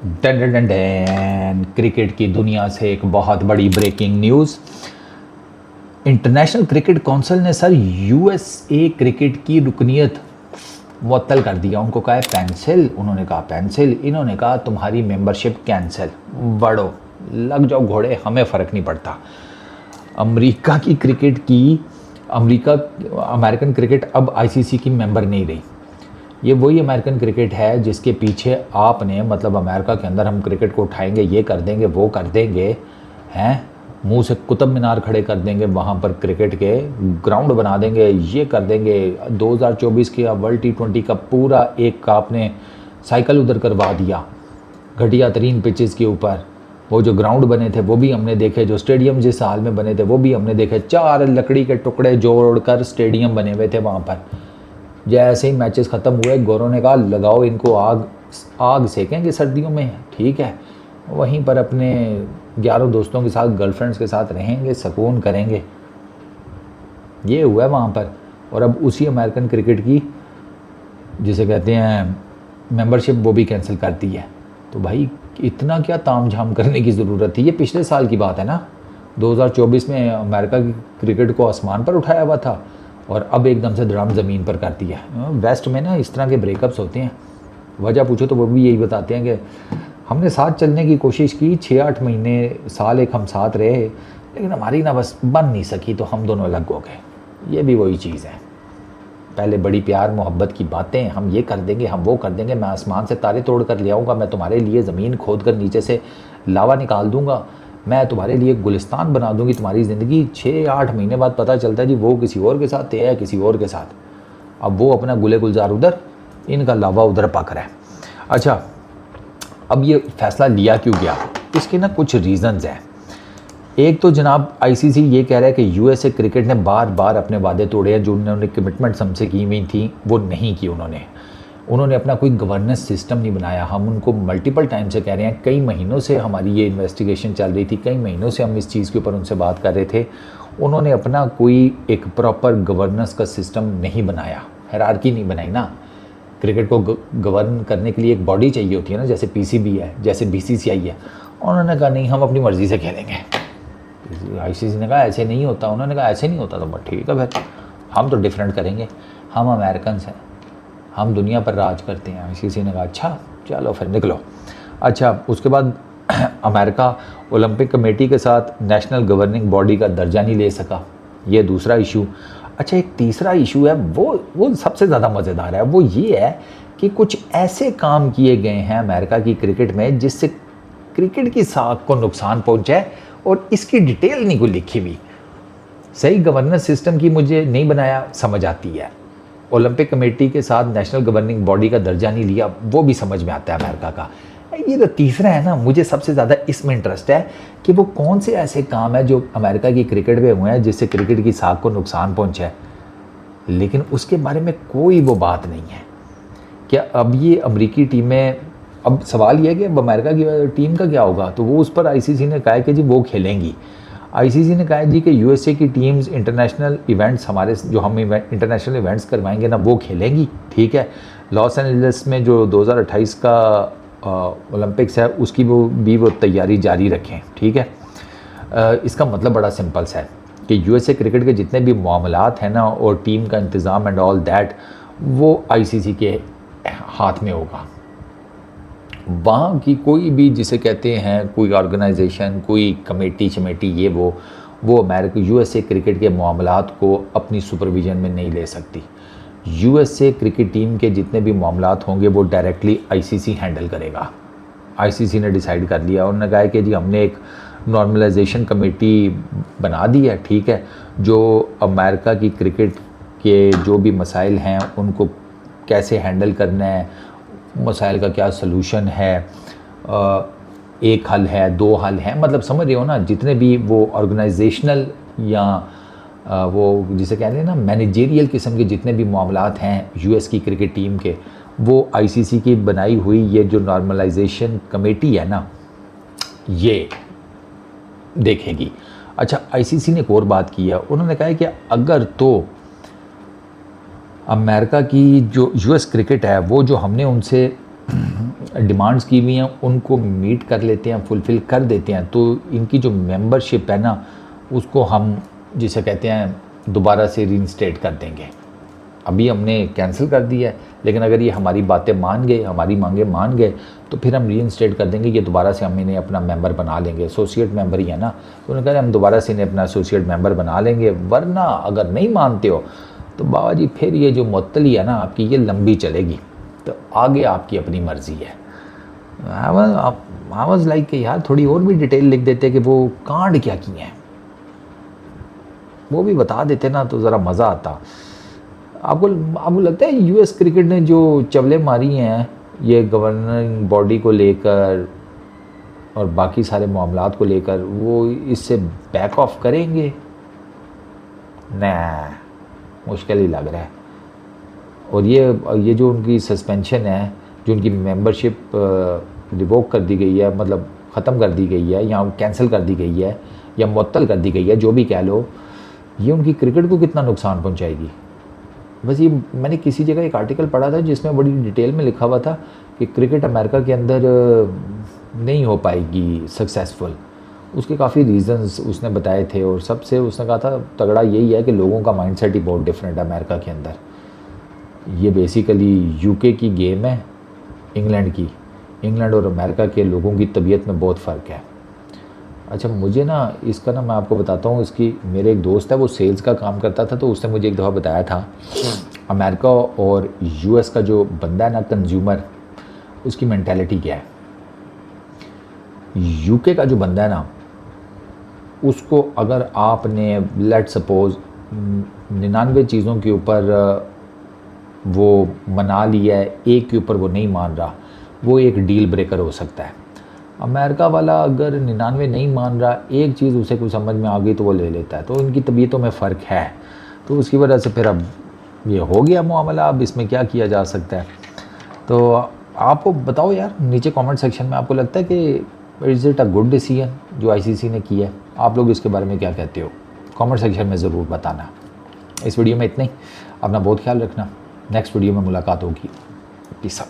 Done done done done. Cricket की दुनिया से एक बहुत बड़ी breaking news. International cricket council ने सर यूएसए क्रिकेट की रुकनीत मुअत्तल कर दिया। उनको कहा है पेंसिल, उन्होंने कहा पेंसिल, इन्होंने कहा तुम्हारी मेंबरशिप कैंसिल। बढ़ो लग जाओ घोड़े, हमें फ़र्क नहीं पड़ता। अमेरिका की क्रिकेट की अमेरिकन क्रिकेट अब आईसीसी की मेंबर नहीं रही। ये वही अमेरिकन क्रिकेट है जिसके पीछे आपने मतलब अमेरिका के अंदर हम क्रिकेट को उठाएंगे, ये कर देंगे, वो कर देंगे, हैं मुंह से कुतुब मीनार खड़े कर देंगे, वहाँ पर क्रिकेट के ग्राउंड बना देंगे, ये कर देंगे। 2024 के वर्ल्ड T20 का पूरा एक का आपने साइकिल उधर करवा दिया घटिया तरीन पिचेस के ऊपर। वो जो ग्राउंड बने थे वो भी हमने देखे, जो स्टेडियम जिस हाल में बने थे वो भी हमने देखे। 4 लकड़ी के टुकड़े जोड़कर स्टेडियम बने हुए थे वहाँ पर। जैसे ही मैचेस ख़त्म हुए गोरों ने कहा लगाओ इनको आग सेकेंगे सर्दियों में, ठीक है। वहीं पर अपने 11 दोस्तों के साथ, गर्लफ्रेंड्स के साथ रहेंगे, सुकून करेंगे। ये हुआ है वहाँ पर। और अब उसी अमेरिकन क्रिकेट की जिसे कहते हैं मेंबरशिप वो भी कैंसिल कर दी है। तो भाई इतना क्या तामझाम करने की ज़रूरत थी? ये पिछले साल की बात है ना, 2024 में अमेरिका की क्रिकेट को आसमान पर उठाया हुआ था और अब एकदम से धड़ाम ज़मीन पर कर दिया। वेस्ट में ना इस तरह के ब्रेकअप्स होते हैं। वजह पूछो तो वो भी यही बताते हैं कि हमने साथ चलने की कोशिश की, 6-8 महीने साल एक हम साथ रहे, लेकिन हमारी ना बस बन नहीं सकी तो हम दोनों अलग हो गए। ये भी वही चीज़ है। पहले बड़ी प्यार मोहब्बत की बातें, हम ये कर देंगे, हम वो कर देंगे, मैं आसमान से तारे तोड़ कर ले आऊँगा, मैं तुम्हारे लिए ज़मीन खोद कर नीचे से लावा निकाल दूँगा, मैं तुम्हारे लिए गुलिस्तान बना दूँगी तुम्हारी ज़िंदगी। 6-8 महीने बाद पता चलता है जी वो किसी और के साथ है, किसी और के साथ। अब वो अपना गुले गुलजार उधर, इनका लावा उधर पक रहा है। अच्छा, अब ये फ़ैसला लिया क्यों गया? इसके ना कुछ रीज़न्स हैं। एक तो जनाब आईसीसी ये कह रहा है कि यूएसए क्रिकेट ने बार बार अपने वादे तोड़े हैं, जो उन्होंने कमिटमेंट्स हमसे की हुई थी वो नहीं की उन्होंने अपना कोई गवर्नेंस सिस्टम नहीं बनाया। हम उनको मल्टीपल टाइम से कह रहे हैं, कई महीनों से हमारी ये इन्वेस्टिगेशन चल रही थी, कई महीनों से हम इस चीज़ के ऊपर उनसे बात कर रहे थे। उन्होंने अपना कोई एक प्रॉपर गवर्नेंस का सिस्टम नहीं बनाया, हायरार्की नहीं बनाई ना। क्रिकेट को गवर्न करने के लिए एक बॉडी चाहिए होती है ना, जैसे पीसीबी है, जैसे बीसीसीआई है। उन्होंने कहा नहीं, हम अपनी मर्ज़ी से खेलेंगे। आईसीसी ने कहा ऐसे नहीं होता, उन्होंने कहा ऐसे नहीं होता, तो ठीक है फिर हम तो डिफरेंट करेंगे, हम अमेरिकन हैं, हम दुनिया पर राज करते हैं। आईसीसी ने कहा अच्छा चलो फिर निकलो। अच्छा, उसके बाद अमेरिका ओलंपिक कमेटी के साथ नेशनल गवर्निंग बॉडी का दर्जा नहीं ले सका, ये दूसरा इशू। अच्छा, एक तीसरा इशू है, वो सबसे ज़्यादा मज़ेदार है। वो ये है कि कुछ ऐसे काम किए गए हैं अमेरिका की क्रिकेट में जिससे क्रिकेट की साख को नुकसान पहुँचा है और इसकी डिटेल नहीं कोई लिखी हुई। सही गवर्नेंस सिस्टम की मुझे नहीं बनाया, समझ आती है। ओलंपिक कमेटी के साथ नेशनल गवर्निंग बॉडी का दर्जा नहीं लिया, वो भी समझ में आता है अमेरिका का। ये जो तीसरा है ना, मुझे सबसे ज़्यादा इसमें इंटरेस्ट है कि वो कौन से ऐसे काम है जो अमेरिका की क्रिकेट में हुए हैं जिससे क्रिकेट की साख को नुकसान पहुँचा है, लेकिन उसके बारे में कोई वो बात नहीं है। क्या अब ये अमरीकी टीमें, अब सवाल ये है कि अब अमेरिका की टीम का क्या होगा? तो वो उस पर आईसीसी ने कहा कि जी वो खेलेंगी। आईसीसी ने कहा जी कि यूएसए की टीम्स इंटरनेशनल इवेंट्स, हमारे जो हम इंटरनेशनल इवेंट्स करवाएंगे ना, वो खेलेंगी, ठीक है। लॉस एंजलिस में जो 2028 का ओलंपिक्स है उसकी वो तैयारी जारी रखें, ठीक है। इसका मतलब बड़ा सिंपल सा है कि यूएसए क्रिकेट के जितने भी मामलात हैं ना और टीम का इंतज़ाम एंड ऑल दैट, वो आईसीसी के हाथ में होगा। वहाँ की कोई भी जिसे कहते हैं कोई ऑर्गेनाइजेशन, कोई कमेटी शमेटी, ये वो अमेरिका यूएसए क्रिकेट के मामलात को अपनी सुपरविजन में नहीं ले सकती। यूएसए क्रिकेट टीम के जितने भी मामलात होंगे वो डायरेक्टली आईसीसी हैंडल करेगा। आईसीसी ने डिसाइड कर लिया, उन्होंने कहा कि जी हमने एक नॉर्मलाइजेशन कमेटी बना दी है, ठीक है, जो अमेरिका की क्रिकेट के जो भी मसाइल हैं उनको कैसे हैंडल करना है, मसाइल का क्या सलूशन है, एक हल है, 2 हल हैं, मतलब समझ रहे हो ना, जितने भी वो ऑर्गेनाइजेशनल या वो जिसे कहते हैं ना मैनेजेरियल किस्म के जितने भी मामलात हैं यूएस की क्रिकेट टीम के, वो आईसीसी की बनाई हुई ये जो नॉर्मलाइजेशन कमेटी है ना, ये देखेगी। अच्छा, आईसीसी ने एक और बात की है, उन्होंने कहा है कि अगर तो अमेरिका की जो यूएस क्रिकेट है वो जो हमने उनसे डिमांड्स की हुई हैं उनको मीट कर लेते हैं, फुलफ़िल कर देते हैं, तो इनकी जो मेंबरशिप है ना उसको हम जिसे कहते हैं दोबारा से रीइंस्टेट कर देंगे। अभी हमने कैंसिल कर दिया है, लेकिन अगर ये हमारी बातें मान गए, हमारी मांगे मान गए, तो फिर हम रीइंस्टेट कर देंगे। ये दोबारा से हम इन्हें अपना मेंबर बना लेंगे, एसोसिएट मेंबर ही है ना, तो उन्होंने कहा हम दोबारा से इन्हें अपना एसोसिएट मेंबर बना लेंगे। वरना अगर नहीं मानते हो तो बाबा जी फिर ये जो मुअत्तली है ना आपकी, ये लंबी चलेगी, तो आगे आपकी अपनी मर्ज़ी है। आई वाज लाइक कि यार थोड़ी और भी डिटेल लिख देते कि वो कांड क्या किए हैं, वो भी बता देते ना तो ज़रा मज़ा आता। आपको लगता है यूएस क्रिकेट ने जो चवले मारी हैं ये गवर्निंग बॉडी को लेकर और बाकी सारे मामलात को लेकर, वो इससे बैक ऑफ करेंगे? ना, मुश्किल ही लग रहा है। और ये जो उनकी सस्पेंशन है, जो उनकी मेंबरशिप रिवोक कर दी गई है, मतलब ख़त्म कर दी गई है या कैंसिल कर दी गई है या मुअत्तल कर दी गई है, जो भी कह लो, ये उनकी क्रिकेट को कितना नुकसान पहुंचाएगी। बस ये मैंने किसी जगह एक आर्टिकल पढ़ा था जिसमें बड़ी डिटेल में लिखा हुआ था कि क्रिकेट अमेरिका के अंदर नहीं हो पाएगी सक्सेसफुल। उसके काफ़ी रीज़न्स उसने बताए थे और सबसे उसने कहा था तगड़ा यही है कि लोगों का माइंडसेट ही बहुत डिफरेंट है अमेरिका के अंदर। ये बेसिकली यूके की गेम है, इंग्लैंड की। इंग्लैंड और अमेरिका के लोगों की तबीयत में बहुत फ़र्क है। अच्छा, मुझे ना इसका ना मैं आपको बताता हूँ, इसकी मेरे एक दोस्त है वो सेल्स का काम करता था, तो उसने मुझे एक दफ़ा बताया था अमेरिका और यूएस का जो बंदा है ना कंज्यूमर, उसकी मेंटालिटी क्या है। यूके का जो बंदा है ना उसको अगर आपने लेट सपोज 99 चीज़ों के ऊपर वो मना लिया है, एक के ऊपर वो नहीं मान रहा, वो एक डील ब्रेकर हो सकता है। अमेरिका वाला अगर 99 नहीं मान रहा, एक चीज़ उसे कुछ समझ में आ गई तो वो ले लेता है। तो इनकी तबीयतों में फ़र्क है, तो उसकी वजह से फिर अब ये हो गया मामला। अब इसमें क्या किया जा सकता है। तो आपको बताओ यार नीचे कमेंट सेक्शन में, आपको लगता है कि is it a good decision जो आईसीसी ने किया है? आप लोग इसके बारे में क्या कहते हो? कमेंट सेक्शन में ज़रूर बताना। इस वीडियो में इतना ही। अपना बहुत ख्याल रखना। नेक्स्ट वीडियो में मुलाकात होगी। Peace out.